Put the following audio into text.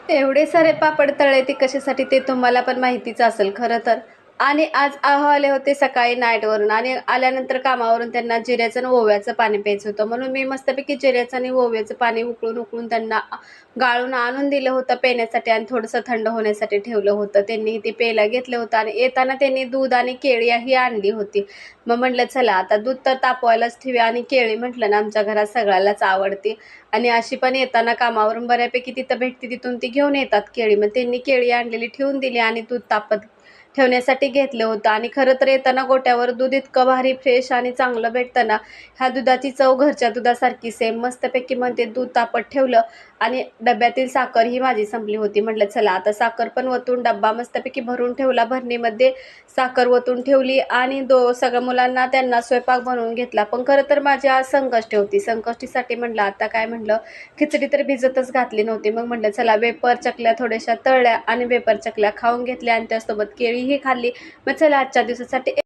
एवढे सारे पापड तळले ते कशासाठी ते तुम्हाला पण माहितीच असेल खरं तर. आणि आज आहो आले होते सकाळी नाईटवरून आणि आल्यानंतर कामावरून त्यांना जिऱ्याचं आणि ओव्याचं पाणी प्यायचं होतं. म्हणून मी मस्तपैकी जिऱ्याचं आणि ओव्याचं पाणी उकळून उकळून त्यांना गाळून आणून दिलं होतं पिण्यासाठी आणि थोडंसं थंड होण्यासाठी ठेवलं होतं. त्यांनी ते प्यायला घेतलं होतं आणि येताना त्यांनी दूध आणि केळी ही आणली होती. मग म्हटलं चला आता दूध तर तापवायलाच ठेवूया आणि केळी म्हटलं ना आमच्या घरात सगळ्यालाच आवडते. आणि अशी पण येताना कामावरून बऱ्यापैकी तिथं भेटते तिथून ती घेऊन येतात केळी. मग त्यांनी केळी आणलेली ठेवून दिली आणि दूध तापत ठेवण्यासाठी घेतलं होतं. आणि खरं तर येताना गोट्यावर दूध इतकं भारी फ्रेश आणि चांगलं भेटतं ना, ह्या दुधाची चव घरच्या दुधासारखी सेम मस्तपैकी. मग ते दूध तापत ठेवलं आणि डब्यातील साखर ही माझी संपली होती. म्हटलं चला आता साखर पण वतून डब्बा मस्तपैकी भरून ठेवला. भरणीमध्ये साखर वतून ठेवली आणि सगळ्या मुलांना त्यांना स्वयंपाक बनवून घेतला. पण खरं तर माझी आज संकष्टी होती. संकष्टीसाठी म्हटलं आता काय म्हटलं खिचडी तर भिजतच घातली नव्हती. मग म्हटलं चला वेपर चकल्या थोड्याशा तळल्या आणि वेपर चकल्या खाऊन घेतल्या आणि त्यासोबत केळीही खाल्ली. मग चला आजच्या दिवसासाठी